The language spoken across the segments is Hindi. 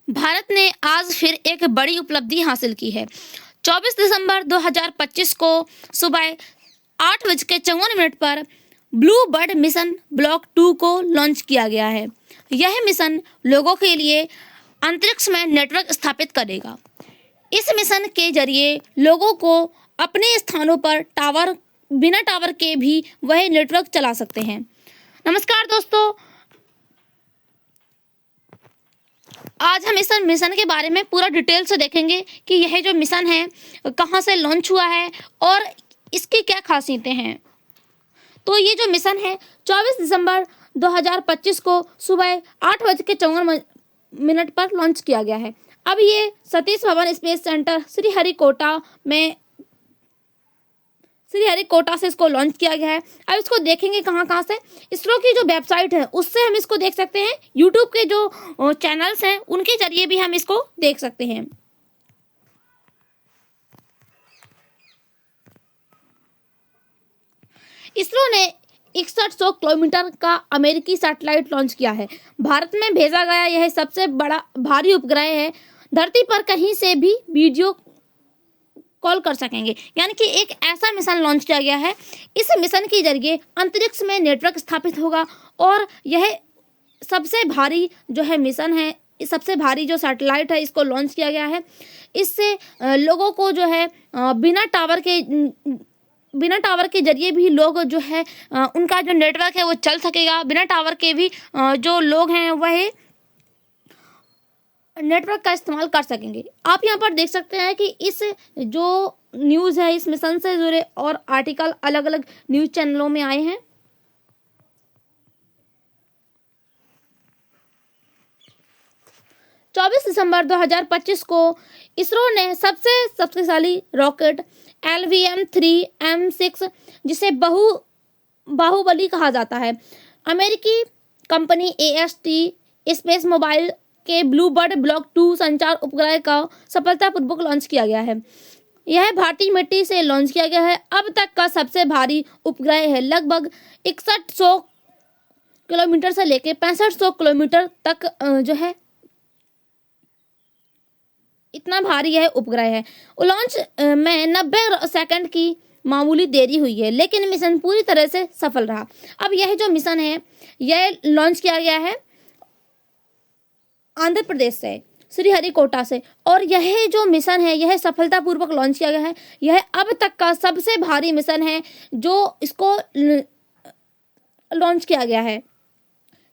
भारत ने आज फिर एक बड़ी उपलब्धि हासिल की है। 24 दिसंबर 2025 को सुबह 8:54 पर ब्लू बर्ड मिशन ब्लॉक 2 को लॉन्च किया गया है। यह मिशन लोगों के लिए अंतरिक्ष में नेटवर्क स्थापित करेगा। इस मिशन के जरिए लोगों को अपने स्थानों पर बिना टावर के भी वह नेटवर्क चला सकते हैं। नमस्कार दोस्तों, आज हम इस मिशन के बारे में पूरा डिटेल से देखेंगे कि यह जो मिशन है कहाँ से लॉन्च हुआ है और इसकी क्या खासियतें हैं। तो ये जो मिशन है 24 दिसंबर 2025 को सुबह 8:54 पर लॉन्च किया गया है। अब ये सतीश धवन स्पेस सेंटर श्रीहरिकोटा से इसको लॉन्च किया गया है। अब इसको देखेंगे कहाँ से। इसरो की जो वेबसाइट है उससे हम इसको देख सकते हैं। यूट्यूब के जो चैनल्स हैं उनके जरिए भी हम इसको देख सकते हैं। इसरो ने 6100 किलोमीटर का अमेरिकी सैटेलाइट लॉन्च किया है। भारत में भेजा गया यह सबसे बड़ा भारी उपग्रह है। धरती पर कहीं से भी वीडियो कॉल कर सकेंगे, यानी कि एक ऐसा मिशन लॉन्च किया गया है। इस मिशन के जरिए अंतरिक्ष में नेटवर्क स्थापित होगा और यह सबसे भारी जो है मिशन है, सबसे भारी जो सैटेलाइट है इसको लॉन्च किया गया है। इससे लोगों को जो है बिना टावर के जरिए भी लोग जो है उनका जो नेटवर्क है वो चल सकेगा। बिना टावर के भी जो लोग हैं वह नेटवर्क का इस्तेमाल कर सकेंगे। आप यहाँ पर देख सकते हैं कि इस जो न्यूज़ है इस मिशन से जुड़े और आर्टिकल अलग अलग न्यूज़ चैनलों में आए हैं। चौबीस दिसंबर 2025 को इसरो ने सबसे शक्तिशाली रॉकेट LVM-3M6 जिसे बाहुबली कहा जाता है, अमेरिकी कंपनी AST स्पेस मोबाइल के ब्लू बर्ड ब्लॉक 2 संचार उपग्रह का सफलतापूर्वक लॉन्च किया गया है। यह भारतीय मिट्टी से लॉन्च किया गया है। अब तक का सबसे भारी उपग्रह है। लगभग 6100 किलोमीटर से लेकर 6500 किलोमीटर तक जो है इतना भारी यह उपग्रह है। लॉन्च में 90 सेकंड की मामूली देरी हुई है, लेकिन मिशन पूरी तरह से सफल रहा। अब यह जो मिशन है यह लॉन्च किया गया है आंध्र प्रदेश से, श्रीहरिकोटा से, और यह जो मिशन है यह सफलतापूर्वक लॉन्च किया गया है। यह अब तक का सबसे भारी मिशन है जो इसको लॉन्च किया गया है।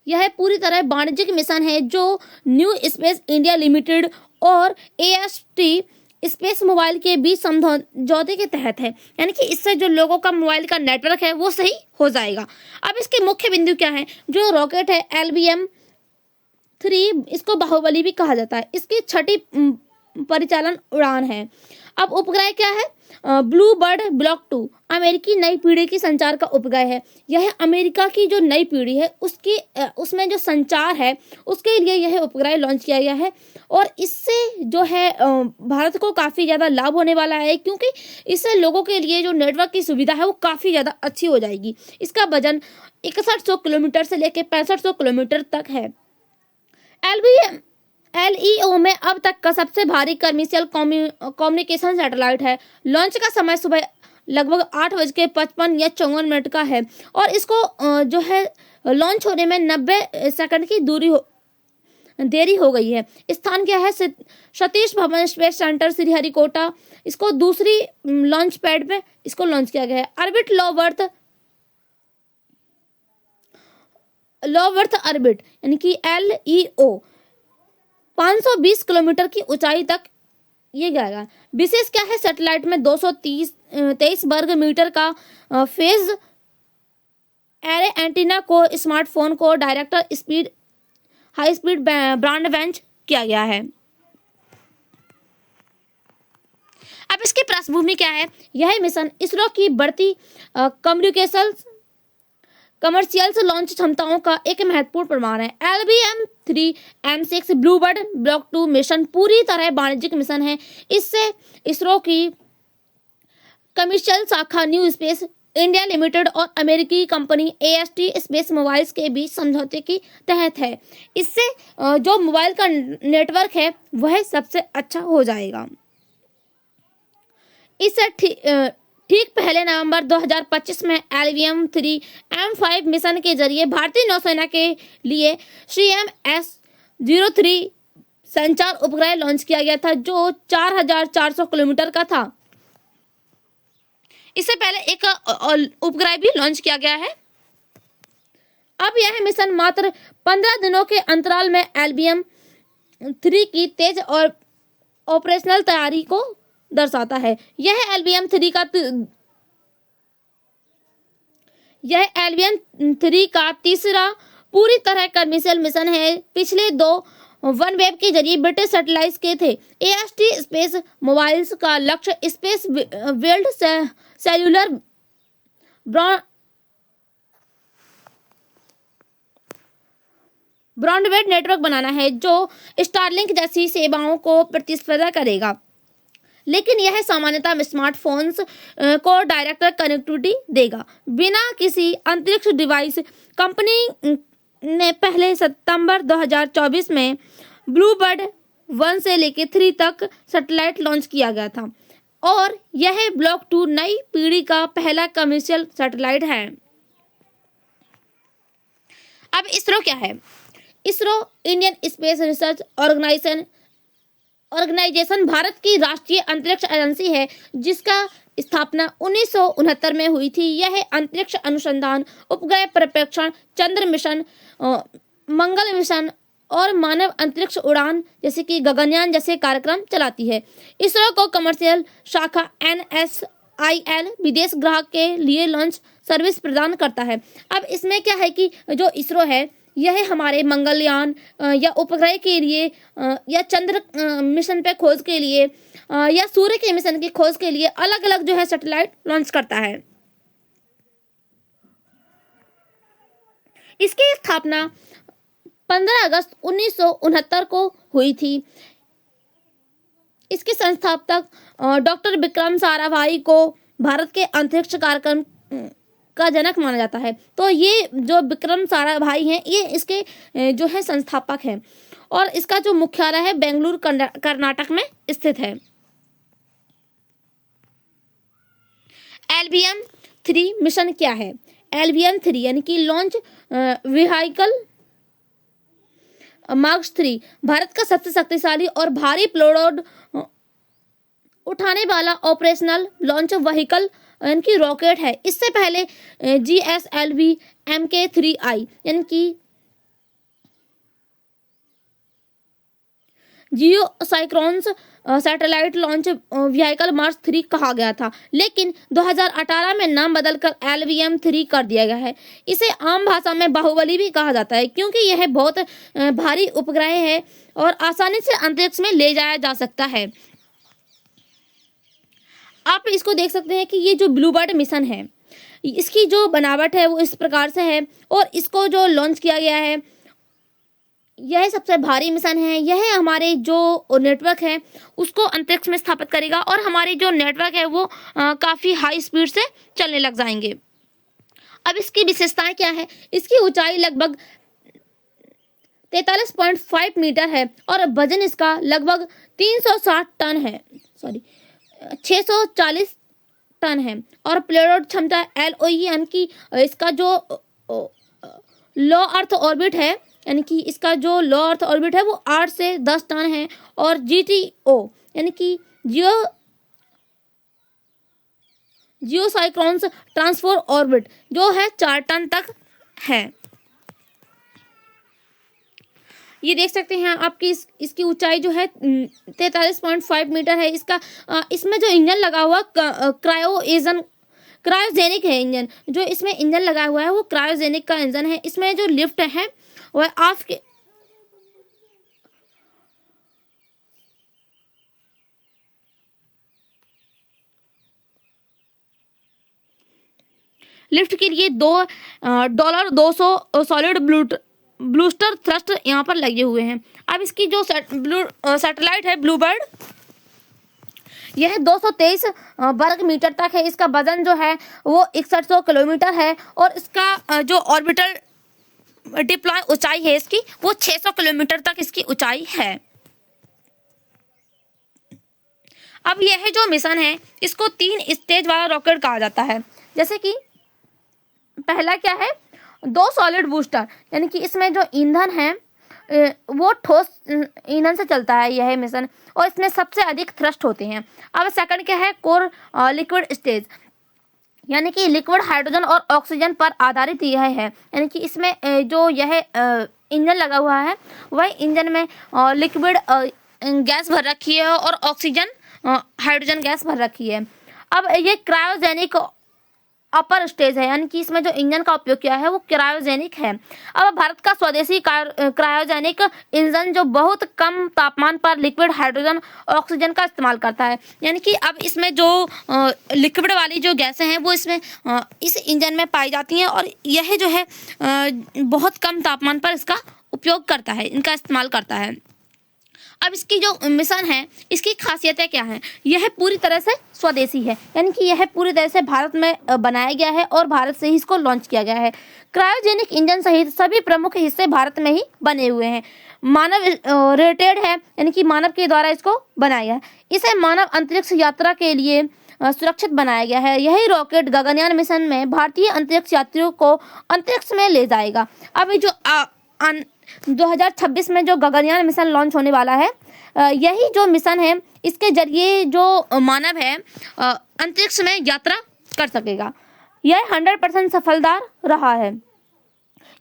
यह पूरी तरह वाणिज्यिक मिशन है जो न्यू स्पेस इंडिया लिमिटेड और AST स्पेस मोबाइल के बीच समझौते के तहत है, यानी कि इससे जो लोगों का मोबाइल का नेटवर्क है वो सही हो जाएगा। अब इसके मुख्य बिंदु क्या है। जो रॉकेट है LVM-3, इसको बाहुबली भी कहा जाता है, इसकी 6ठी परिचालन उड़ान है। अब उपग्रह क्या है। ब्लू बर्ड ब्लॉक 2 अमेरिकी नई पीढ़ी की संचार का उपग्रह है। यह अमेरिका की जो नई पीढ़ी है उसमें जो संचार है उसके लिए यह उपग्रह लॉन्च किया गया है। और इससे जो है भारत को काफ़ी ज़्यादा लाभ होने वाला है, क्योंकि इससे लोगों के लिए जो नेटवर्क की सुविधा है वो काफ़ी ज़्यादा अच्छी हो जाएगी। इसका वजन 6100 किलोमीटर से लेकर 6500 किलोमीटर तक है। LEO में अब तक का सबसे भारी कमर्शियल कम्युनिकेशन सैटेलाइट है। लॉन्च का समय सुबह लगभग 8:55 या 54 का है और इसको जो है लॉन्च होने में 90 सेकंड की देरी हो गई है। स्थान क्या है। सतीश धवन स्पेस सेंटर श्रीहरिकोटा, इसको दूसरी लॉन्च पैड पे इसको लॉन्च किया गया है। ऑर्बिट लो बर्थ ऑर्बिट यानी कि LEO 520 किलोमीटर की ऊंचाई तक ये गया। विशेष क्या है। सैटेलाइट में 223 वर्ग मीटर का फेज एरे एंटीना को स्मार्टफोन को डायरेक्ट हाई स्पीड ब्रॉडबैंड किया गया है। अब इसकी पृष्ठभूमि क्या है। यह मिशन इसरो की बढ़ती कमर्शियल लॉन्च क्षमताओं का एक महत्वपूर्ण प्रमाण है। LVM-3M6 blue bird block 2 mission पूरी तरह वाणिज्यिक मिशन है। इससे इसरो की कमर्शियल शाखा न्यू स्पेस इंडिया लिमिटेड और अमेरिकी कंपनी एएसटी स्पेस मोबाइल्स के बीच समझौते की तहत है। इससे जो मोबाइल का नेटवर्क है वह सबसे अच्छा हो जाएगा। इससे ठीक पहले नवंबर 2025 में LVM-3 M5 मिशन के जरिए भारतीय नौसेना के लिए CMS-03 संचार उपग्रह लॉन्च किया गया था, जो 4400 किलोमीटर का था। इससे पहले एक उपग्रह भी लॉन्च किया गया है। अब यह मिशन मात्र 15 दिनों के अंतराल में LVM-3 की तेज और ऑपरेशनल तैयारी को दर्शाता है। यह LVM-3 का तीसरा पूरी तरह कमर्शियल मिशन है। पिछले 2 OneWeb के जरिए ब्रिटिश सैटेलाइट के थे। एएसटी स्पेस मोबाइल्स का लक्ष्य space world cellular broadband network बनाना है, जो स्टारलिंक जैसी सेवाओं को प्रतिस्पर्धा करेगा, लेकिन यह सामान्यतः स्मार्टफोन्स को डायरेक्ट कनेक्टिविटी देगा बिना किसी अंतरिक्ष डिवाइस। कंपनी ने पहले सितंबर 2024 में ब्लूबर्ड 1 से लेकर 3 तक सैटेलाइट लॉन्च किया गया था और यह ब्लॉक 2 नई पीढ़ी का पहला कमर्शियल सैटेलाइट है। अब इसरो क्या है? ISRO Indian Space Research Organisation Bharat की राष्ट्रीय अंतरिक्ष एजेंसी है, जिसका स्थापना 1969 में हुई थी। यह अंतरिक्ष अनुसंधान, उपग्रह प्रक्षेपण, चंद्र मिशन, मंगल मिशन और मानव अंतरिक्ष उड़ान जैसे कि गगनयान जैसे कार्यक्रम चलाती है। इसरो को कमर्शियल शाखा NSIL विदेश ग्राहक के लिए लॉन्च सर्विस प्रदान करता है। अब इसमें क्या है कि जो इसरो है यह हमारे मंगलयान या उपग्रह के लिए या चंद्र मिशन पे खोज के लिए या सूर्य के मिशन की खोज के लिए अलग अलग जो है सैटेलाइट लॉन्च करता है। इसकी स्थापना 15 अगस्त 1969 को हुई थी। इसके संस्थापक डॉक्टर विक्रम साराभाई को भारत के अंतरिक्ष कार्यक्रम का जनक माना जाता है। तो ये जो विक्रम साराभाई हैं ये इसके जो है संस्थापक हैं और इसका जो मुख्यालय है बेंगलुरु कर्नाटक में स्थित है। LVM-3 मिशन क्या है? LVM-3 यानी कि लॉन्च व्हीकल मार्क 3 भारत का सबसे शक्तिशाली और भारी पेलोड उठाने वाला ऑपरेशनल लॉन्च व्हीकल यानी कि रॉकेट है। इससे पहले GSLV Mk3I यानी कि जियोसाइक्रोन्स सैटेलाइट लॉन्च व्हीकल मार्क 3 कहा गया था, लेकिन 2018 में नाम बदलकर LVM-3 कर दिया गया है। इसे आम भाषा में बाहुबली भी कहा जाता है, क्योंकि यह बहुत भारी उपग्रह है और आसानी से अंतरिक्ष में ले जाया जा सकता है। आप इसको देख सकते हैं कि ये जो ब्लूबर्ड मिशन है इसकी जो बनावट है वो इस प्रकार से है और इसको जो लॉन्च किया गया है यह सबसे भारी मिशन है। यह हमारे जो नेटवर्क है उसको अंतरिक्ष में स्थापित करेगा और हमारे जो नेटवर्क है वो काफ़ी हाई स्पीड से चलने लग जाएंगे। अब इसकी विशेषताएं क्या है? इसकी ऊंचाई लगभग 43.5 मीटर है और वजन इसका लगभग 360 टन है, 640 टन है और पेलोड क्षमता LOE यानी कि इसका जो लो अर्थ ऑर्बिट है यानी कि इसका जो लो अर्थ ऑर्बिट है वो 8 से 10 टन है और GTO यानी कि जियोसाइक्रोन्स ट्रांसफर ऑर्बिट जो है 4 टन तक है। ये देख सकते हैं आपकी इसकी ऊंचाई जो है 43.5 मीटर है। इसमें जो इंजन लगा हुआ क्रायोजेनिक है। इंजन जो इसमें इंजन लगा हुआ है वो क्रायोजेनिक का इंजन है। इसमें जो लिफ्ट है वह आपके लिफ्ट के लिए $200 सॉलिड ब्लूस्टर थ्रस्ट यहाँ पर लगे हुए हैं। अब इसकी जो सैटेलाइट है ब्लूबर्ड, यह 223 वर्ग मीटर तक है। इसका वजन जो है वो 6100 किलोमीटर है और इसका जो ऑर्बिटल डिप्लॉय ऊंचाई है इसकी वो 600 किलोमीटर तक इसकी ऊंचाई है। अब यह जो मिशन है इसको 3 स्टेज वाला रॉकेट कहा जाता है। जैसे कि पहला क्या है, 2 सॉलिड बूस्टर, यानी कि इसमें जो ईंधन है वो ठोस ईंधन से चलता है यह मिशन, और इसमें सबसे अधिक थ्रस्ट होते हैं। अब सेकंड क्या है, कोर लिक्विड स्टेज, यानी कि लिक्विड हाइड्रोजन और ऑक्सीजन पर आधारित यह है, यानी कि इसमें जो यह इंजन लगा हुआ है वह इंजन में लिक्विड गैस भर रखी है और ऑक्सीजन हाइड्रोजन गैस भर रखी है। अब ये क्रायोजेनिक अपर स्टेज है, यानी कि इसमें जो इंजन का उपयोग किया है वो क्रायोजेनिक है। अब भारत का स्वदेशी क्रायोजेनिक इंजन जो बहुत कम तापमान पर लिक्विड हाइड्रोजन ऑक्सीजन का इस्तेमाल करता है, यानी कि अब इसमें जो लिक्विड वाली जो गैसें हैं वो इसमें इस इंजन में पाई जाती हैं और यह जो है बहुत कम तापमान पर इसका उपयोग करता है, इनका इस्तेमाल करता है। अब इसकी जो मिशन है इसकी खासियतें क्या हैं, यह पूरी तरह से स्वदेशी है, यानी कि यह पूरी तरह से भारत में बनाया गया है और भारत से ही इसको लॉन्च किया गया है। क्रायोजेनिक इंजन सहित सभी प्रमुख हिस्से भारत में ही बने हुए हैं। मानव रेटेड है, यानी कि मानव के द्वारा इसको बनाया गया है। इसे मानव अंतरिक्ष यात्रा के लिए सुरक्षित बनाया गया है। यही रॉकेट गगनयान मिशन में भारतीय अंतरिक्ष यात्रियों को अंतरिक्ष में ले जाएगा। अब जो 2026 में जो गगनयान मिशन लॉन्च होने वाला है, यही जो मिशन है इसके जरिए जो मानव है अंतरिक्ष में यात्रा कर सकेगा। यह 100% सफलता रहा है,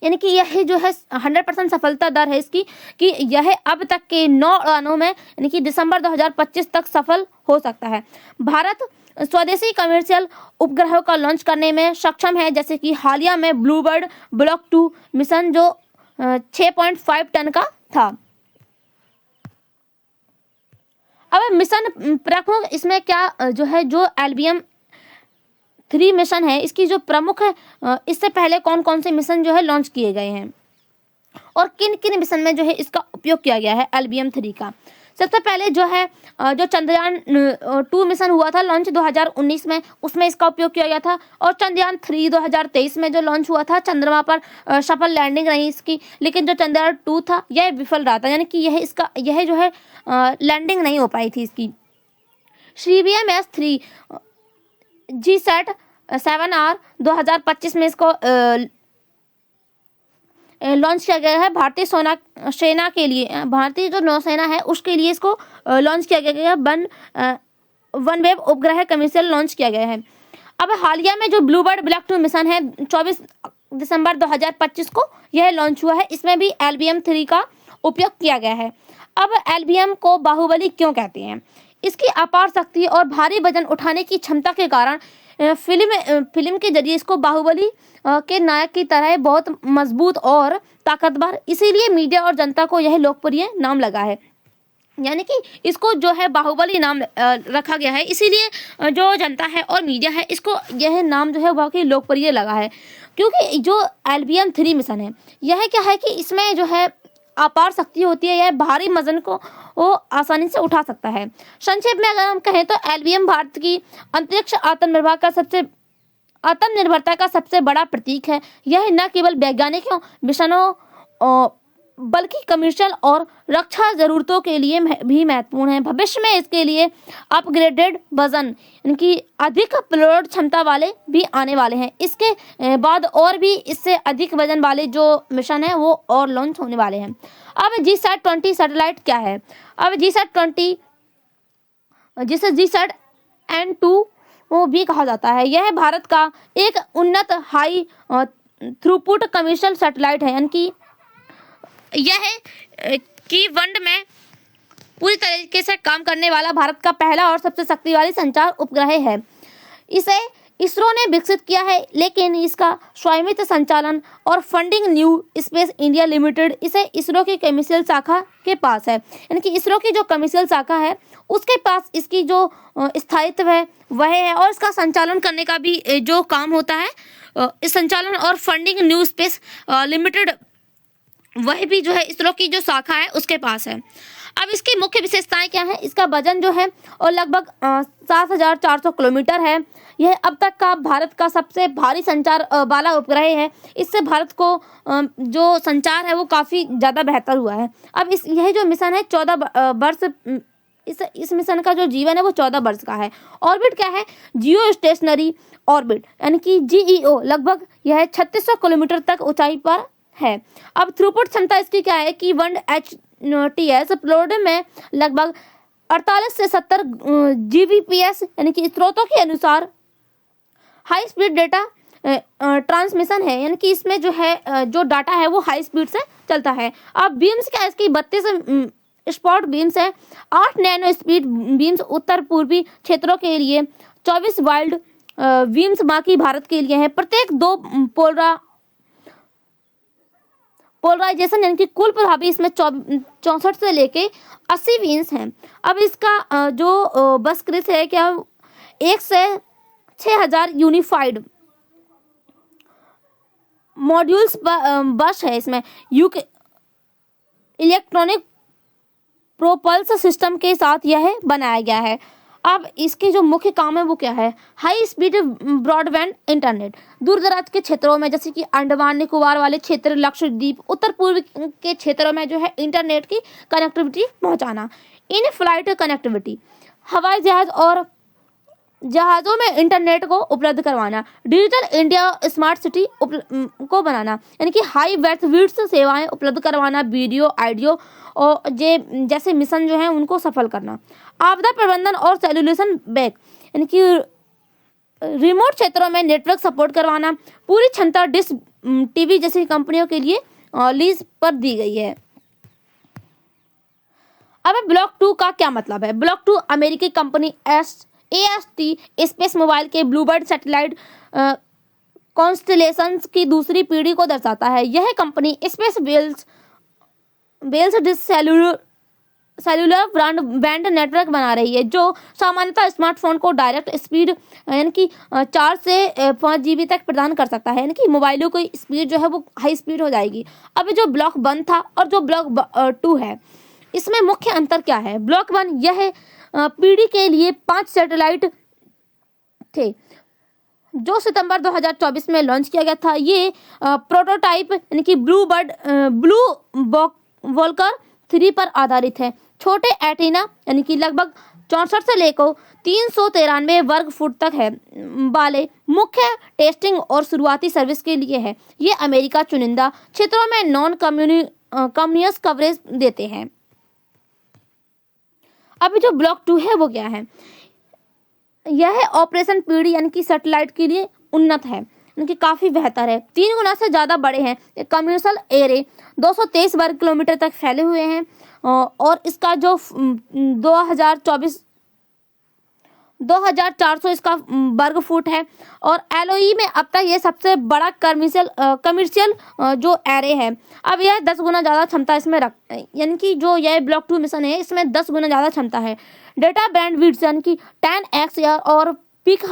यानी कि यह जो है 100% सफलता दर है इसकी कि यह अब तक के 9 उड़ानों में, यानी कि दिसंबर 2025 तक सफल हो सकता है। भारत स्वदेशी कमर्शियल उपग्रहों का लॉन्च करने में सक्षम है, जैसे कि हालिया में ब्लूबर्ड ब्लॉक 2 मिशन जो 6.5 टन का था। अब मिशन प्रमुख इसमें क्या जो है, जो LBM 3 मिशन है इसकी जो प्रमुख है, इससे पहले कौन कौन से मिशन जो है लॉन्च किए गए हैं और किन किन मिशन में जो है इसका उपयोग किया गया है LBM 3 का। सबसे पहले जो है जो चंद्रयान 2 मिशन हुआ था लॉन्च 2019 में, उसमें इसका उपयोग किया गया था। और चंद्रयान 3 2023 में जो लॉन्च हुआ था, चंद्रमा पर सफल लैंडिंग रही इसकी, लेकिन जो चंद्रयान 2 था यह विफल रहा था, यानी कि यह जो है लैंडिंग नहीं हो पाई थी इसकी। CBMS 3 GSAT 7R 2025 में इसको लॉन्च किया गया है। भारतीय सेना के लिए, भारतीय जो नौसेना है उसके लिए इसको लॉन्च किया गया है। वन वेब उपग्रह कमर्शियल लॉन्च किया गया है। अब हालिया में जो ब्लूबर्ड ब्लॉक 2 मिशन है 24 दिसंबर 2025 को यह लॉन्च हुआ है। इसमें भी LBM 3 का उपयोग किया गया है। अब LBM को बाहुबली क्यों कहते हैं? इसकी अपार शक्ति और भारी वजन उठाने की क्षमता के कारण फिल्म के जरिए इसको बाहुबली के नायक की तरह बहुत मजबूत और ताकतवर, इसीलिए मीडिया और जनता को यह लोकप्रिय नाम लगा है। यानी कि इसको जो है बाहुबली नाम रखा गया है, इसीलिए जो जनता है और मीडिया है इसको यह नाम जो है बहुत ही लोकप्रिय लगा है। क्योंकि जो LBM 3 मिशन है यह क्या है कि इसमें जो है अपार शक्ति होती है, यह भारी वजन को वो आसानी से उठा सकता है। संक्षेप में अगर हम कहें तो LBM भारत की अंतरिक्ष आत्मनिर्भरता का सबसे बड़ा प्रतीक है। यह न केवल वैज्ञानिकों मिशनों बल्कि कमर्शियल और रक्षा जरूरतों के लिए भी महत्वपूर्ण है। भविष्य में इसके लिए अपग्रेडेड वजन, यानी अधिक पेलोड क्षमता वाले भी आने वाले हैं। इसके बाद और भी इससे अधिक वजन वाले जो मिशन है वो और लॉन्च होने वाले हैं। अब GSAT-20 सैटेलाइट क्या है? अब GSAT-20 जिसे GSAT-N2 वो भी कहा जाता है, यह भारत का एक उन्नत हाई थ्रूपुट कमर्शियल सैटेलाइट है, यानी कि यह कीवंड में पूरी तरीके से काम करने वाला भारत का पहला और सबसे शक्तिशाली संचार उपग्रह है। इसे इसरो ने विकसित किया है, लेकिन इसका स्वामित्व संचालन और funding new space India limited इसे इसरो की कमर्शियल शाखा के पास है। यानी कि इसरो की जो कमर्शियल शाखा है उसके पास इसकी जो स्थायित्व है वह है, और इसका संचालन करने का भी जो काम होता है, इस संचालन और फंडिंग न्यू स्पेस लिमिटेड वह भी जो है इसरो की जो शाखा है उसके पास है। अब इसकी मुख्य विशेषताएं क्या है? इसका वजन जो है और लगभग 7,400 किलोमीटर है। यह अब तक का भारत का सबसे भारी संचार वाला उपग्रह है। इससे भारत को जो संचार है वो काफ़ी ज़्यादा बेहतर हुआ है। अब यह जो मिशन है 14 वर्ष, इस मिशन का जो जीवन है वो 14 वर्ष का है। ऑर्बिट क्या है? जियो स्टेशनरी ऑर्बिट यानी कि जीईओ, लगभग यह 3600 किलोमीटर तक ऊंचाई पर है। अब थ्रूपुट क्षमता इसकी क्या है कि 1 HTS अपलोड में लगभग 48 से 70 GBps यानी कि स्रोतों के अनुसार हाई स्पीड डेटा ट्रांसमिशन है, यानी कि इसमें जो है जो डाटा है वो हाई स्पीड से चलता है। अब बीम्स क्या है इसकी? 32 स्पॉट बीम्स है, 8 नैनो स्पीड बीम्स उत्तर पूर्वी क्षेत्रों के लिए, 24 वाइल्ड बीम्स बाकी भारत के लिए है। प्रत्येक 2 पोलराइजेशन यानी कि कुल प्रभावी इसमें 64 से लेके 80 बीम्स हैं। अब इसका जो बस क्रिस है क्या 1 से 6000 यूनिफाइड मॉड्यूल्स बस है। इसमें यूके इलेक्ट्रॉनिक प्रोपल्स सिस्टम के साथ यह बनाया गया है। अब इसके जो मुख्य काम है वो क्या है? हाई स्पीड ब्रॉडबैंड इंटरनेट, दूर दराज के क्षेत्रों में जैसे कि अंडमान निकोबार वाले क्षेत्र, लक्षद्वीप, उत्तर पूर्व के क्षेत्रों में जो है इंटरनेट की कनेक्टिविटी पहुंचाना। इन फ्लाइट कनेक्टिविटी, हवाई जहाज और जहाज़ों में इंटरनेट को उपलब्ध करवाना। डिजिटल इंडिया स्मार्ट सिटी को बनाना, यानी कि हाई बैंडविड्थ सेवाएं उपलब्ध करवाना। वीडियो ऑडियो और जैसे मिशन जो है उनको सफल करना। आपदा प्रबंधन और सेल्यूलेशन बैक, यानी कि रिमोट क्षेत्रों में नेटवर्क सपोर्ट करवाना। पूरी क्षमता डिश टीवी जैसी कंपनियों के लिए लीज पर दी गई है। अब ब्लॉक 2 का क्या मतलब है? ब्लॉक 2 अमेरिकी कंपनी AST स्पेस मोबाइल के ब्लूबर्ड सैटेलाइट कॉन्स्टलेशंस की दूसरी पीढ़ी को दर्शाता है। यह कंपनी स्पेस बेल्स सेलुलर ब्रांड नेटवर्क बना रही है जो सामान्यतः स्मार्टफोन को डायरेक्ट स्पीड यानी कि 4 से 5 GB तक प्रदान कर सकता है, यानी कि मोबाइलों की स्पीड जो है वो हाई स्पीड हो जाएगी। अब जो ब्लॉक 1 था और जो ब्लॉक 2 है इसमें मुख्य अंतर क्या है? ब्लॉक 1 यह पीढ़ी के लिए 5 सैटेलाइट थे जो सितंबर 2024 में लॉन्च किया गया था। ये प्रोटोटाइप यानी कि ब्लू वॉल्कर 3 पर आधारित है। छोटे एंटीना यानी कि लगभग 64 से लेकर 393 वर्ग फुट तक है वाले मुख्य टेस्टिंग और शुरुआती सर्विस के लिए है। ये अमेरिका चुनिंदा क्षेत्रों में नॉन कम्युनियस कवरेज देते हैं। अभी जो ब्लॉक 2 है वो क्या है? यह ऑपरेशन पीढ़ी यानी कि सैटेलाइट के लिए उन्नत है, यानी कि काफ़ी बेहतर है, 3 गुना से ज़्यादा बड़े हैं। कम्युनिकल एरे 223 वर्ग किलोमीटर तक फैले हुए हैं और इसका जो 2400 इसका वर्ग फुट है। और LOE में अब तक ये सबसे बड़ा कमर्शियल जो एरे है। अब यह 10 गुना ज़्यादा क्षमता इसमें यानी कि जो यह ब्लॉक 2 मिशन है इसमें 10 गुना ज़्यादा क्षमता है। डेटा बैंडविड्थ यानी कि 10x और पीक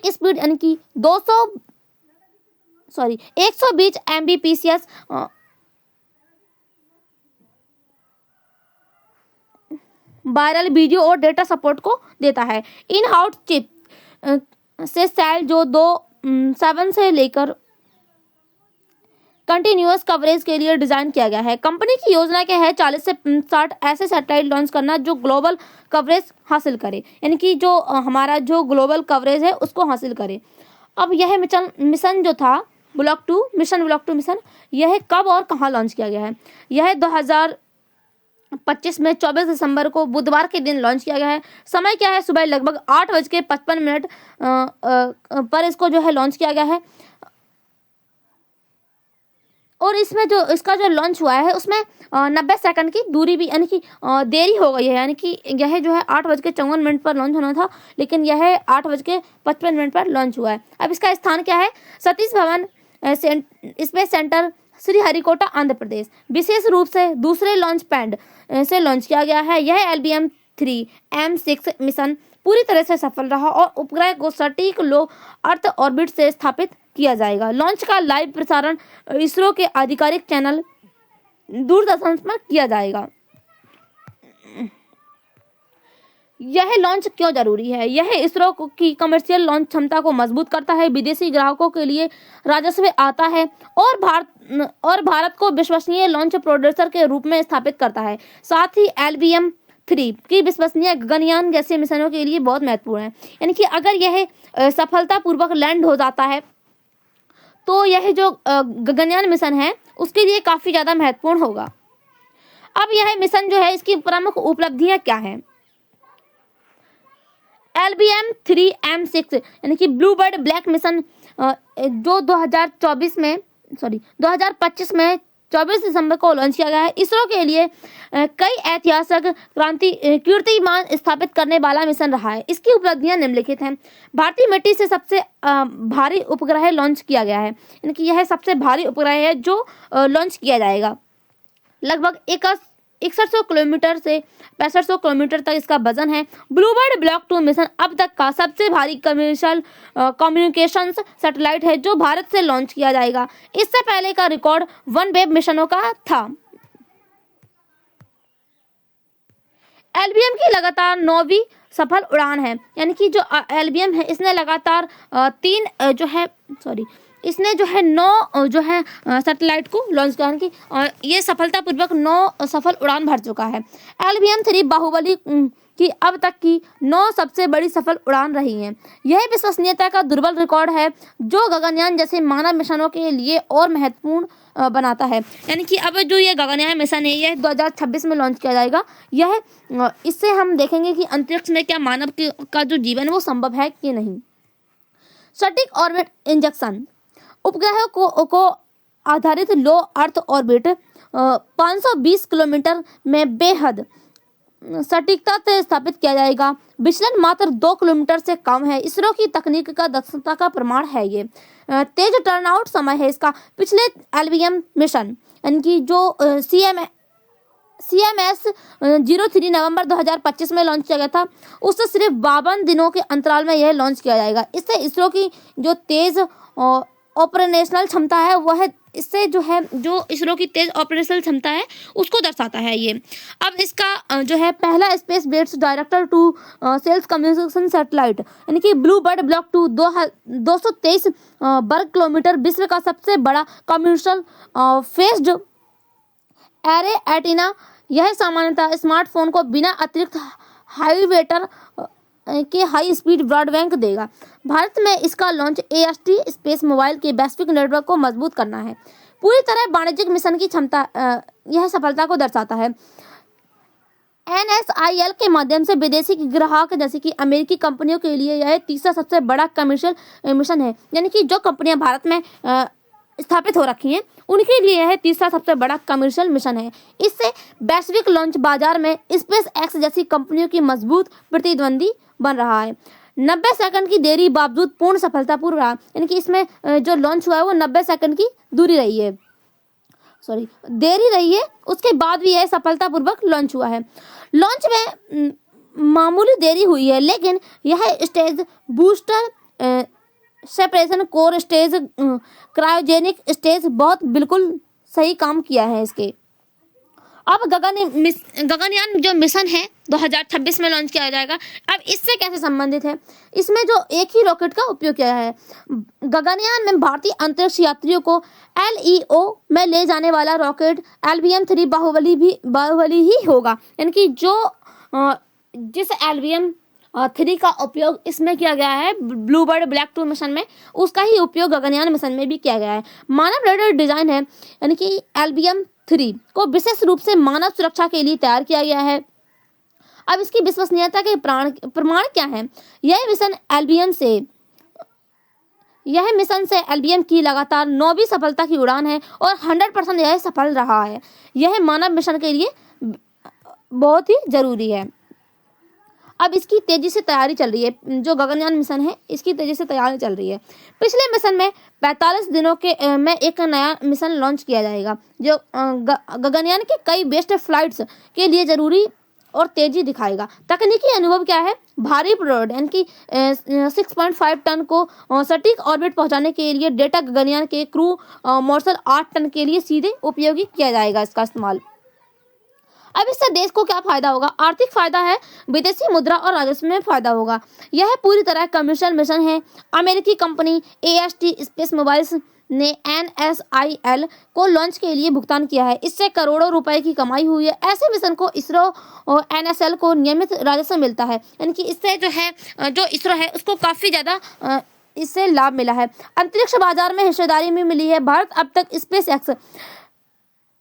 स्पीड यानी कि 120 Mbps वायरल वीडियो और डेटा सपोर्ट को देता है। इन हाउस चिप से सेल जो 7 से लेकर कंटिन्यूअस कवरेज के लिए डिजाइन किया गया है। कंपनी की योजना क्या है? 40 से 60 ऐसे सैटेलाइट लॉन्च करना जो ग्लोबल कवरेज हासिल करे, यानी कि जो हमारा जो ग्लोबल कवरेज है उसको हासिल करे। अब यह मिशन जो था ब्लॉक 2 मिशन यह कब और कहाँ लॉन्च किया गया है? यह 2025 में 24 दिसंबर को बुधवार के दिन लॉन्च किया गया है। समय क्या है? सुबह लगभग 8:55 पर इसको जो है लॉन्च किया गया है। और इसमें जो इसका जो लॉन्च हुआ है उसमें 90 सेकंड की दूरी भी यानी कि देरी हो गई है, यानी कि यह जो है 8:54 पर लॉन्च होना था लेकिन यह 8:55 पर लॉन्च हुआ है। अब इसका स्थान क्या है? Satish Dhawan space centre, Sriharikota, Andhra Pradesh. विशेष रूप से दूसरे लॉन्च पैड से लॉन्च किया गया है। यह LBM-3M6 मिशन पूरी तरह से सफल रहा और उपग्रह को सटीक लो अर्थ ऑर्बिट से स्थापित किया जाएगा। लॉन्च का लाइव प्रसारण इसरो के आधिकारिक चैनल दूरदर्शन पर किया जाएगा। यह लॉन्च क्यों जरूरी है? यह इसरो की कमर्शियल लॉन्च क्षमता को मजबूत करता है, विदेशी ग्राहकों के लिए राजस्व आता है और भारत को विश्वसनीय लॉन्च प्रोड्यूसर के रूप में स्थापित करता है। साथ ही LBM-3 की विश्वसनीय गगनयान जैसे मिशनों के लिए बहुत महत्वपूर्ण है। यानी कि अगर यह सफलतापूर्वक लैंड हो जाता है तो यह जो गगनयान मिशन है उसके लिए काफी ज्यादा महत्वपूर्ण होगा। अब यह मिशन जो है इसकी प्रमुख उपलब्धियां क्या हैं? LBM-3M6 यानी कि ब्लूबर्ड ब्लैक मिशन जो 2025 में 24 दिसंबर को लॉन्च किया गया है। इसरो के लिए कई ऐतिहासिक कीर्तिमान स्थापित करने वाला मिशन रहा है। इसकी उपलब्धियां निम्नलिखित हैं। भारतीय मिट्टी से सबसे भारी उपग्रह लॉन्च किया गया है, यानी कि यह सबसे भारी उपग्रह है जो लॉन्च किया जाएगा। लगभग 6100 किलोमीटर से 6500 किलोमीटर तक इसका वजन है। ब्लूबर्ड ब्लॉक 2 मिशन अब तक का सबसे भारी कमर्शियल कम्युनिकेशंस सैटेलाइट है जो भारत से लॉन्च किया जाएगा। इससे पहले का रिकॉर्ड OneWeb मिशनों का था। LBM की लगातार 9वीं सफल उड़ान है, यानी कि जो LBM है इसने लगातार 9 सैटेलाइट को लॉन्च किया कि ये सफलतापूर्वक 9 सफल उड़ान भर चुका है। LBM-3 बाहुबली की अब तक की 9 सबसे बड़ी सफल उड़ान रही है। यह विश्वसनीयता का दुर्बल रिकॉर्ड है जो गगनयान जैसे मानव मिशनों के लिए और महत्वपूर्ण बनाता है। यानी कि अब जो ये गगनयान मिशन है यह 2026 में लॉन्च किया जाएगा। यह इससे हम देखेंगे कि अंतरिक्ष में क्या मानव का जो जीवन वो संभव है कि नहीं। सटीक ऑर्बिट इंजेक्शन उपग्रह को आधारित लो अर्थ ऑर्बिट 520 किलोमीटर में बेहद सटीकता से स्थापित किया जाएगा। विचलन मात्र 2 किलोमीटर से कम है। इसरो की तकनीक का दक्षता का प्रमाण है। ये तेज टर्नआउट समय है इसका। पिछले LBM मिशन यानी कि जो CMS-03 नवंबर 2025 में लॉन्च किया गया था उससे सिर्फ 52 दिनों के अंतराल में यह लॉन्च किया जाएगा। इससे इसरो की जो तेज ऑपरेशनल क्षमता है वह इससे जो इसरो की तेज ऑपरेशनल क्षमता है उसको दर्शाता है ये। अब इसका जो है पहला space based director to cells communication satellite यानी कि ब्लूबर्ड ब्लॉक 2 223 वर्ग किलोमीटर विश्व का सबसे बड़ा कम्युनिकेशन फेस्ड एरे एंटीना। यह सामान्यतः स्मार्टफोन को बिना अतिरिक्त हाईवेटर के हाई स्पीड ब्रॉडबैंड देगा। भारत में इसका लॉन्च AST स्पेस मोबाइल के वैश्विक नेटवर्क को मजबूत करना है। पूरी तरह वाणिज्यिक मिशन की क्षमता यह सफलता को दर्शाता है। NSIL के माध्यम से विदेशी ग्राहक जैसे कि अमेरिकी कंपनियों के लिए यह तीसरा सबसे बड़ा कमर्शियल मिशन है। यानी कि जो कंपनियां भारत में स्थापित हो रखी हैं उनके लिए यह तीसरा सबसे बड़ा कमर्शियल मिशन है। इससे वैश्विक लॉन्च बाजार में SpaceX जैसी कंपनियों की मजबूत प्रतिद्वंदी बन रहा है। 90 सेकंड की देरी बावजूद पूर्ण सफलतापूर्ण रहा। यानी कि इसमें जो लॉन्च हुआ है वो 90 सेकंड की देरी रही है उसके बाद भी यह सफलतापूर्वक लॉन्च हुआ है। लॉन्च में मामूली देरी हुई है लेकिन यह stage booster separation core stage cryogenic stage बहुत बिल्कुल सही काम किया है इसके। अब गगनयान जो मिशन है 2026 में लॉन्च किया जाएगा। अब इससे कैसे संबंधित है? इसमें जो एक ही रॉकेट का उपयोग किया है। गगनयान में भारतीय अंतरिक्ष यात्रियों को LEO में ले जाने वाला रॉकेट LBM-3 बाहुबली ही होगा। यानी कि जिस LBM-3 का उपयोग इसमें किया गया है ब्लूबर्ड ब्लैक 2 मिशन में उसका ही उपयोग गगनयान मिशन में भी किया गया है। मानव रेडर डिजाइन है यानी कि LBM-3 को विशेष रूप से मानव सुरक्षा के लिए तैयार किया गया है। अब इसकी विश्वसनीयता के प्रमाण क्या है? यह मिशन से LBM की लगातार 9वीं सफलता की उड़ान है और 100% यह सफल रहा है। यह मानव मिशन के लिए बहुत ही जरूरी है। अब इसकी तेजी से तैयारी चल रही है। जो गगनयान मिशन है इसकी तेजी से तैयारी चल रही है। पिछले मिशन में 45 दिनों में एक नया मिशन लॉन्च किया जाएगा जो गगनयान के कई बेस्ट फ्लाइट्स के लिए जरूरी और तेजी दिखाएगा। तकनीकी अनुभव क्या है? भारी पेलोड यानी कि 6.5 टन को सटीक ऑर्बिट पहुंचाने के लिए डेटा गगनयान के क्रू मॉड्यूल 8 टन के लिए सीधे उपयोगी किया जाएगा इसका इस्तेमाल। अब इससे देश को क्या फायदा होगा? आर्थिक फायदा है, विदेशी मुद्रा और राजस्व में फायदा होगा। यह पूरी तरह कमर्शियल मिशन है। अमेरिकी कंपनी AST स्पेस मोबाइल्स ने NSIL को लॉन्च के लिए भुगतान किया है। इससे करोड़ों रुपए की कमाई हुई है। ऐसे मिशन को इसरो और NSL को नियमित राजस्व मिलता है, यानी कि इससे जो है जो इसरो है उसको काफी ज्यादा इससे लाभ मिला है। अंतरिक्ष बाजार में हिस्सेदारी में मिली है। भारत अब तक स्पेस एक्स,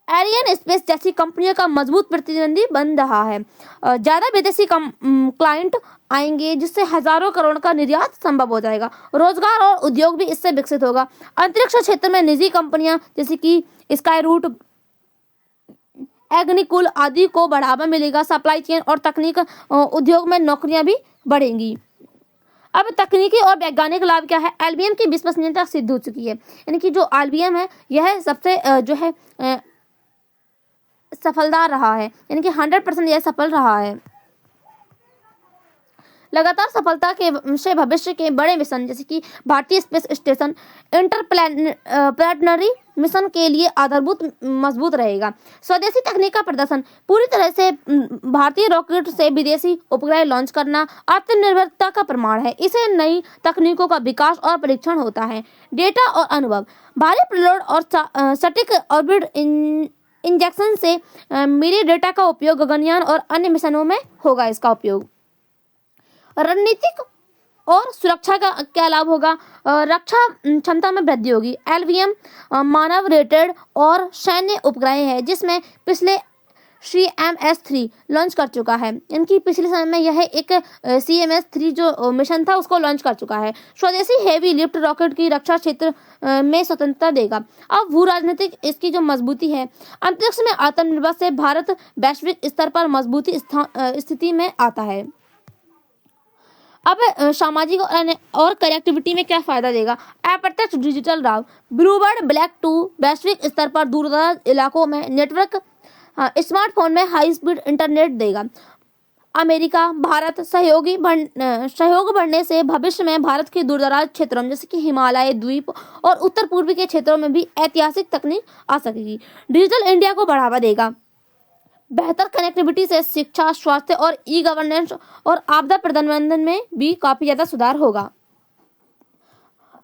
एरियन स्पेस जैसी कंपनियों का मजबूत प्रतिद्वंदी बन रहा है। ज्यादा विदेशी क्लाइंट आएंगे जिससे हजारों करोड़ का निर्यात संभव हो जाएगा। रोजगार और उद्योग भी इससे विकसित होगा। अंतरिक्ष क्षेत्र में निजी कंपनियां जैसे कि स्काई रूट, एग्निकुल आदि को बढ़ावा मिलेगा। सप्लाई चेन और तकनीक उद्योग में नौकरियां भी बढ़ेंगी। अब तकनीकी और वैज्ञानिक लाभ क्या है? LBM की विश्वसनीयता सिद्ध हो चुकी है, यानी कि जो LBM है यह सबसे जो है सफलदार रहा है, यानी कि 100% यह सफल रहा है। लगातार सफलता के से भविष्य के बड़े मिशन जैसे कि भारतीय स्पेस स्टेशन, इंटरप्लैनेटरी मिशन के लिए आधारभूत मजबूत रहेगा। स्वदेशी तकनीक का प्रदर्शन, पूरी तरह से भारतीय रॉकेट से विदेशी उपग्रह लॉन्च करना आत्मनिर्भरता का प्रमाण है। इसे नई तकनीकों का विकास और परीक्षण होता है। डेटा और अनुभव, भारी पेलोड और सटीक ऑर्बिट इंजेक्शन से मिले डेटा का उपयोग गगनयान और अन्य मिशनों में होगा। इसका उपयोग रणनीतिक और सुरक्षा का क्या लाभ होगा? रक्षा क्षमता में वृद्धि होगी। LBM मानव रेटेड और सैन्य उपग्रह है जिसमें पिछले CMS-3 लॉन्च कर चुका है, इनकी पिछले समय में यह एक CMS-3 जो मिशन था उसको लॉन्च कर चुका है। स्वदेशी हेवी लिफ्ट रॉकेट की रक्षा क्षेत्र में स्वतंत्रता देगा। अब भू राजनीतिक इसकी जो मजबूती है, अंतरिक्ष में आत्मनिर्भर से भारत वैश्विक स्तर पर मजबूती स्थिति में आता है। अब सामाजिक और कनेक्टिविटी में क्या फायदा देगा? अप्रत्यक्ष डिजिटल लाभ, ब्लूबर्ड ब्लैक 2 वैश्विक स्तर पर दूरदराज इलाकों में नेटवर्क, स्मार्टफोन में हाई स्पीड इंटरनेट देगा। अमेरिका भारत सहयोग बढ़ने से भविष्य में भारत के दूरदराज क्षेत्रों में जैसे कि हिमालय द्वीप और उत्तर पूर्वी के क्षेत्रों में भी ऐतिहासिक तकनीक आ सकेगी। डिजिटल इंडिया को बढ़ावा देगा। बेहतर कनेक्टिविटी से शिक्षा, स्वास्थ्य और गवर्नेंस और आपदा प्रबंधन में भी काफी ज्यादा सुधार होगा।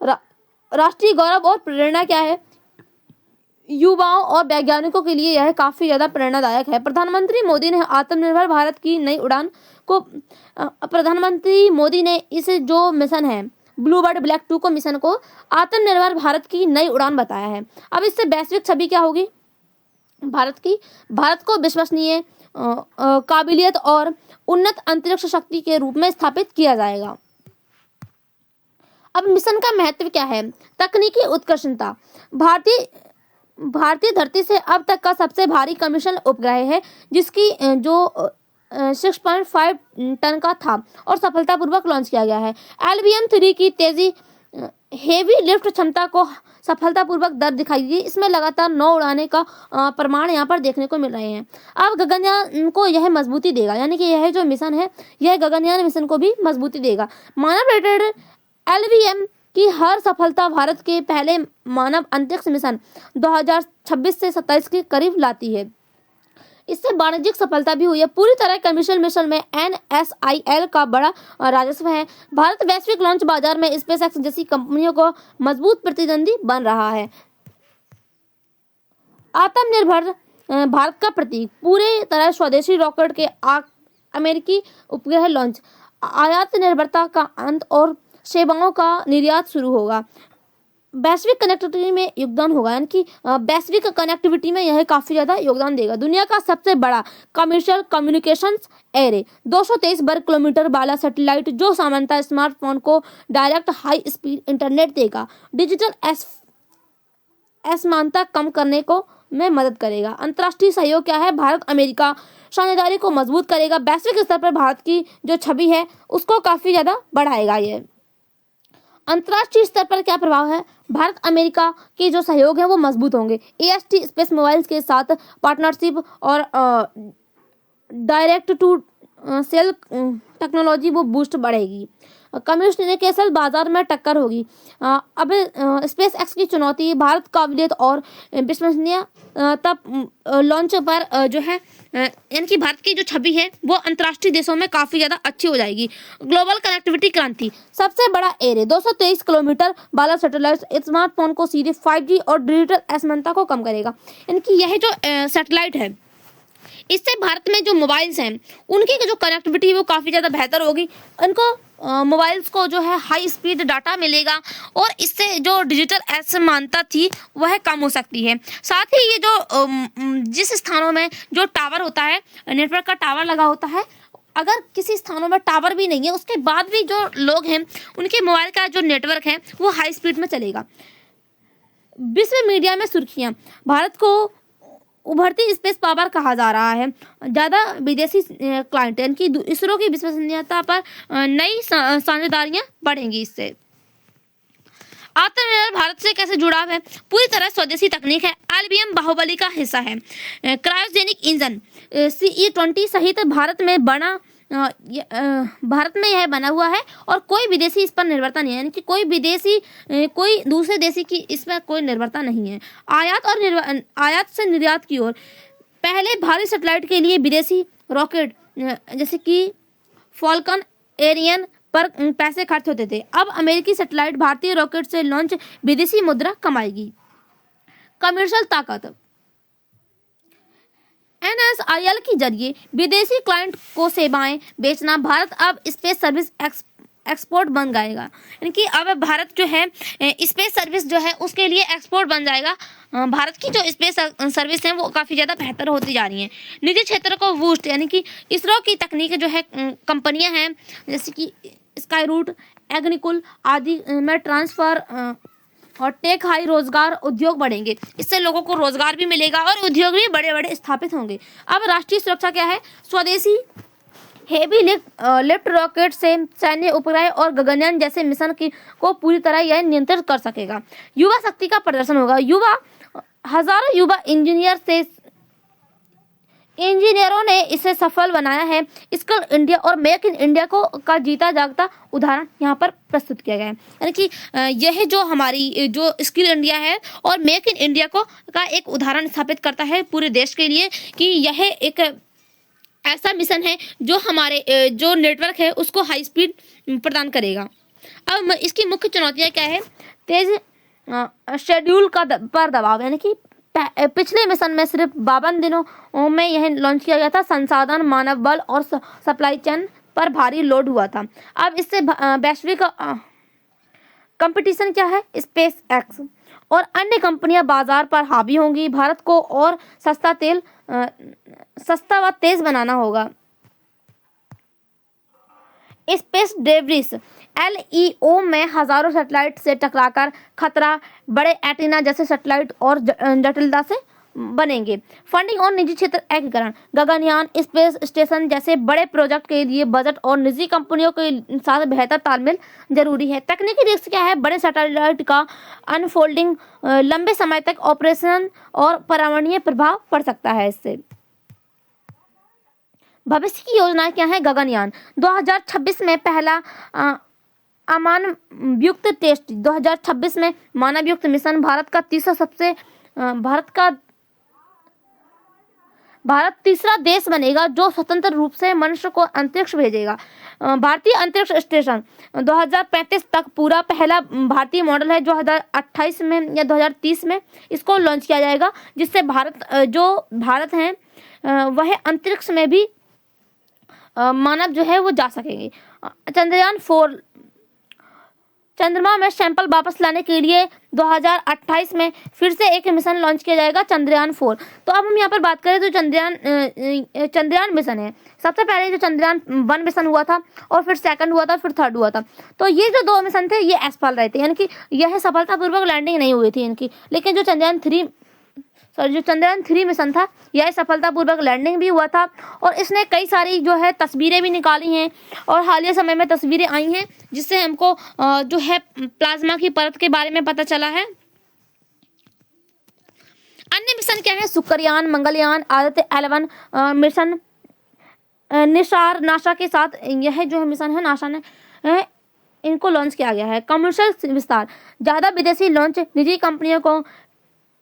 राष्ट्रीय गौरव और प्रेरणा क्या है? युवाओं और वैज्ञानिकों के लिए यह काफी ज्यादा प्रेरणादायक है। प्रधानमंत्री मोदी ने आत्मनिर्भर भारत की नई उड़ान को प्रधानमंत्री मोदी ने इस जो मिशन है ब्लूबर्ड ब्लैक 2 को मिशन को आत्मनिर्भर भारत की नई उड़ान बताया है। अब इससे वैश्विक छवि क्या होगी? भारत को विश्वसनीय, काबिलियत और उन्नत अंतरिक्ष शक्ति के रूप में स्थापित किया जाएगा। अब मिशन का महत्व क्या है? तकनीकी उत्कृष्टता, भारतीय धरती से अब तक का सबसे भारी कमर्शियल उपग्रह है जिसकी जो 6.5 टन का था और सफलतापूर्वक लॉन्च किया गया है। LBM-3 की तेजी हेवी लिफ्ट क्षमता को सफलतापूर्वक दर दिखाई गई। इसमें लगातार 9 उड़ाने का प्रमाण यहाँ पर देखने को मिल रहे हैं। अब गगनयान को यह मजबूती देगा, यानी कि यह जो मिशन है यह गगनयान मिशन को भी मजबूती देगा। मानव रेटेड LBM की हर सफलता भारत के पहले मानव अंतरिक्ष मिशन 2026 से 27 के करीब लाती है। इससे वाणिज्यिक सफलता भी हुई है। पूरी तरह कमर्शियल मिशन में NSIL का बड़ा राजस्व है। भारत वैश्विक लॉन्च बाजार में स्पेसएक्स जैसी कंपनियों को मजबूत प्रतिद्वंदी बन रहा है। आत्मनिर्भर भारत का प्रतीक, पूरे तरह स्वदेशी रॉकेट के अमेरिकी उपग्रह लॉन्च, आयात निर्भरता का अंत और सेवाओं का निर्यात शुरू होगा। वैश्विक कनेक्टिविटी में योगदान होगा, यानी कि वैश्विक कनेक्टिविटी में यह काफी ज्यादा योगदान देगा। दुनिया का सबसे बड़ा कमर्शियल कम्युनिकेशंस एरे, 223 वर्ग किलोमीटर वाला सैटेलाइट जो सामान्यतः स्मार्टफोन को डायरेक्ट हाई स्पीड इंटरनेट देगा। डिजिटल असमानता कम करने को में मदद करेगा। अंतर्राष्ट्रीय सहयोग क्या है? भारत अमेरिका साझेदारी को मजबूत करेगा। वैश्विक स्तर पर भारत की जो छवि है उसको काफी ज्यादा बढ़ाएगा। ये अंतर्राष्ट्रीय स्तर पर क्या प्रभाव है? भारत अमेरिका के जो सहयोग है वो मजबूत होंगे। AST स्पेस मोबाइल्स के साथ पार्टनरशिप और डायरेक्ट टू सेल टेक्नोलॉजी वो बूस्ट बढ़ेगी। कम्युनिकेशन बाजार में टक्कर होगी। अब स्पेस एक्स की चुनौती, भारत काबिलियत और विश्वसनीय तब लॉन्च पर जो है यानी कि भारत की जो छवि है वो अंतर्राष्ट्रीय देशों में काफ़ी ज़्यादा अच्छी हो जाएगी। ग्लोबल कनेक्टिविटी क्रांति, सबसे बड़ा एरे 223 किलोमीटर वाला सैटेलाइट स्मार्टफोन को सीधे 5G और डिजिटल असमानता को कम करेगा। यानी कि यह जो सैटेलाइट है इससे भारत में जो मोबाइल्स हैं उनकी जो कनेक्टिविटी है वो काफ़ी ज़्यादा बेहतर होगी। उनको मोबाइल्स को जो है हाई स्पीड डाटा मिलेगा और इससे जो डिजिटल असमानता थी वह कम हो सकती है। साथ ही ये जो जिस स्थानों में जो टावर होता है, नेटवर्क का टावर लगा होता है, अगर किसी स्थानों में टावर भी नहीं है उसके बाद भी जो लोग हैं उनके मोबाइल का जो नेटवर्क है वो हाई स्पीड में चलेगा। विश्व मीडिया में सुर्खियाँ, भारत को उभरती स्पेस पावर कहा जा रहा है। ज़्यादा विदेशी क्लाइंट यानी कि इसरो की विश्वसनीयता पर नई साझेदारियाँ बढ़ेंगी। इससे आत्मनिर्भर भारत से कैसे जुड़ाव है? पूरी तरह स्वदेशी तकनीक है। IBM बाहुबली का हिस्सा है। क्रायोजेनिक इंजन CE-20 सहित भारत में यह बना हुआ है और कोई विदेशी इस पर निर्भरता नहीं है। यानी कि कोई दूसरे देशी की इस पर कोई निर्भरता नहीं है। आयात से निर्यात की ओर, पहले भारी सैटेलाइट के लिए विदेशी रॉकेट जैसे कि फॉल्कन एरियन पर पैसे खर्च होते थे। अब अमेरिकी सैटेलाइट भारतीय रॉकेट से लॉन्च विदेशी मुद्रा कमाएगी। कमर्शियल ताकत, NSIL के जरिए विदेशी क्लाइंट को सेवाएं बेचना, भारत अब स्पेस सर्विस एक्सपोर्ट बन जाएगा। यानी कि अब भारत जो है स्पेस सर्विस जो है उसके लिए एक्सपोर्ट बन जाएगा। भारत की जो स्पेस सर्विस है वो काफ़ी ज़्यादा बेहतर होती जा रही हैं। निजी क्षेत्र को बूस्ट, यानी कि इसरो की तकनीक जो है कंपनियां हैं जैसे कि स्काई रूट, एग्निकुल आदि में ट्रांसफ़र और टेक हाई रोजगार उद्योग बढ़ेंगे। इससे लोगों को रोजगार भी मिलेगा और उद्योग भी बड़े बड़े स्थापित होंगे। अब राष्ट्रीय सुरक्षा क्या है? स्वदेशी हेवी लिफ्ट रॉकेट से सैन्य उपग्रह और गगनयान जैसे मिशन को पूरी तरह यह नियंत्रित कर सकेगा। युवा शक्ति का प्रदर्शन होगा। हजारों युवा इंजीनियरों ने इसे सफल बनाया है। स्किल इंडिया और मेक इन इंडिया का जीता जागता उदाहरण यहाँ पर प्रस्तुत किया गया है। यानी कि यह जो हमारी जो स्किल इंडिया है और मेक इन इंडिया का एक उदाहरण स्थापित करता है पूरे देश के लिए कि यह एक ऐसा मिशन है जो हमारे जो नेटवर्क है उसको हाई स्पीड प्रदान करेगा। अब इसकी मुख्य चुनौतियाँ क्या है? तेज शेड्यूल पर दबाव, यानी कि पिछले मिशन में सिर्फ 52 दिनों में यह लॉन्च किया गया था। संसाधन, मानव बल और सप्लाई चेन पर भारी लोड हुआ था। अब इससे वैश्विक कंपटीशन क्या है? स्पेस एक्स और अन्य कंपनियां बाजार पर हावी होंगी। भारत को और सस्ता व तेज बनाना होगा। स्पेस डेब्रिस LEO में हजारों सैटेलाइट से टकराकर खतरा बड़े एंटीना जैसे सैटेलाइट और जटिलता से बनेंगे। फंडिंग और निजी क्षेत्र एकीकरण, गगनयान, स्पेस स्टेशन जैसे बड़े प्रोजेक्ट के लिए बजट और निजी कंपनियों के साथ बेहतर तालमेल जरूरी है। तकनीकी रिस्क क्या है? बड़े सैटेलाइट का अनफोल्डिंग, लंबे समय तक ऑपरेशन और पर्यावरणीय प्रभाव पड़ सकता है इससे। भविष्य की योजना क्या है? गगनयान 2026 में पहला अमानवयुक्त टेस्ट, 2026 में मानवयुक्त मिशन, भारत तीसरा देश बनेगा जो स्वतंत्र रूप से मनुष्य को अंतरिक्ष भेजेगा। भारतीय अंतरिक्ष स्टेशन 2035 तक पूरा पहला भारतीय मॉडल है। 2028 में या 2030 में इसको लॉन्च किया जाएगा, जिससे भारत है वह अंतरिक्ष में भी मानव जो है वो जा सकेंगे। चंद्रयान 4 चंद्रमा में सैंपल वापस लाने के लिए 2028 में फिर से एक मिशन लॉन्च किया जाएगा, चंद्रयान 4। तो अब हम यहाँ पर बात करें तो चंद्रयान मिशन है। सबसे पहले जो चंद्रयान 1 मिशन हुआ था और फिर सेकंड हुआ था, फिर थर्ड हुआ था। तो ये जो 2 मिशन थे ये असफल रहे थे, यानी कि यह सफलतापूर्वक लैंडिंग नहीं हुई थी इनकी। लेकिन जो चंद्रयान 3 मिशन था यह सफलतापूर्वक लैंडिंग भी हुआ था और इसने कई सारी जो है तस्वीरें भी निकाली हैं और हालिया समय में तस्वीरें आई हैं जिससे हमको जो है प्लाज्मा की परत के बारे में पता चला है। अन्य मिशन क्या है? शुक्रयान, मंगलयान, आदित्य 11 मिशन, निसार नासा के साथ यह जो मिशन है नासा ने इनको लॉन्च किया गया है। कमर्शियल विस्तार, ज़्यादा विदेशी लॉन्च, निजी कंपनियों को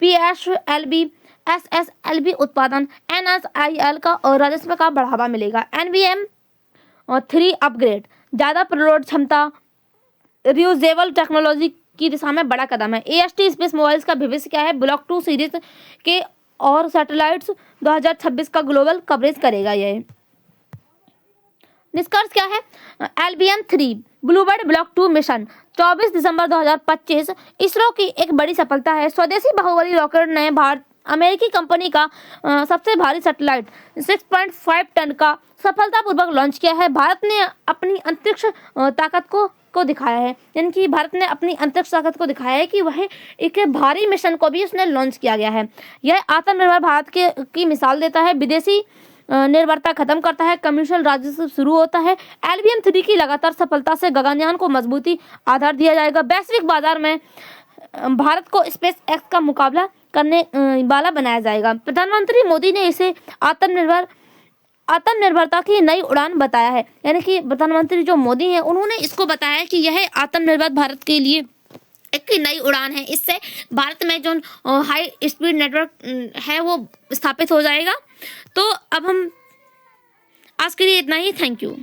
PSLV SSLV उत्पादन, NSIL का और राजस्व का बढ़ावा मिलेगा। NVM-3 अपग्रेड, ज़्यादा पेलोड क्षमता, रियूजेबल टेक्नोलॉजी की दिशा में बड़ा कदम है। AST स्पेस मोबाइल्स का भविष्य क्या है? ब्लॉक 2 सीरीज के और सैटेलाइट्स 2026 का ग्लोबल कवरेज करेगा। यह निष्कर्ष क्या है? LBM-3 ब्लूबर्ड ब्लॉक 2 मिशन 24 दिसंबर 2025 इसरो की एक बड़ी सफलता है। स्वदेशी बाहुबली रॉकेट ने अमेरिकी कंपनी का सबसे भारी सैटेलाइट 6.5 टन का सफलतापूर्वक लॉन्च किया है। भारत ने अपनी अंतरिक्ष ताकत को दिखाया है, यानी कि भारत ने अपनी अंतरिक्ष ताकत को दिखाया है कि वह एक भारी मिशन को भी उसने लॉन्च किया गया है। यह आत्मनिर्भर भारत की मिसाल देता है, विदेशी निर्भरता खत्म करता है, कमर्शियल राजस्व शुरू होता है। LBM-3 की लगातार सफलता से गगनयान को मजबूती आधार दिया जाएगा। वैश्विक बाजार में भारत को स्पेस एक्स का मुकाबला करने वाला बनाया जाएगा। प्रधानमंत्री मोदी ने इसे आत्मनिर्भरता की नई उड़ान बताया है, यानी कि प्रधानमंत्री जो मोदी हैं उन्होंने इसको बताया कि यह आत्मनिर्भर भारत के लिए एक नई उड़ान है। इससे भारत में जो हाई स्पीड नेटवर्क है वो स्थापित हो जाएगा। तो अब हम आज के लिए इतना ही। Thank you.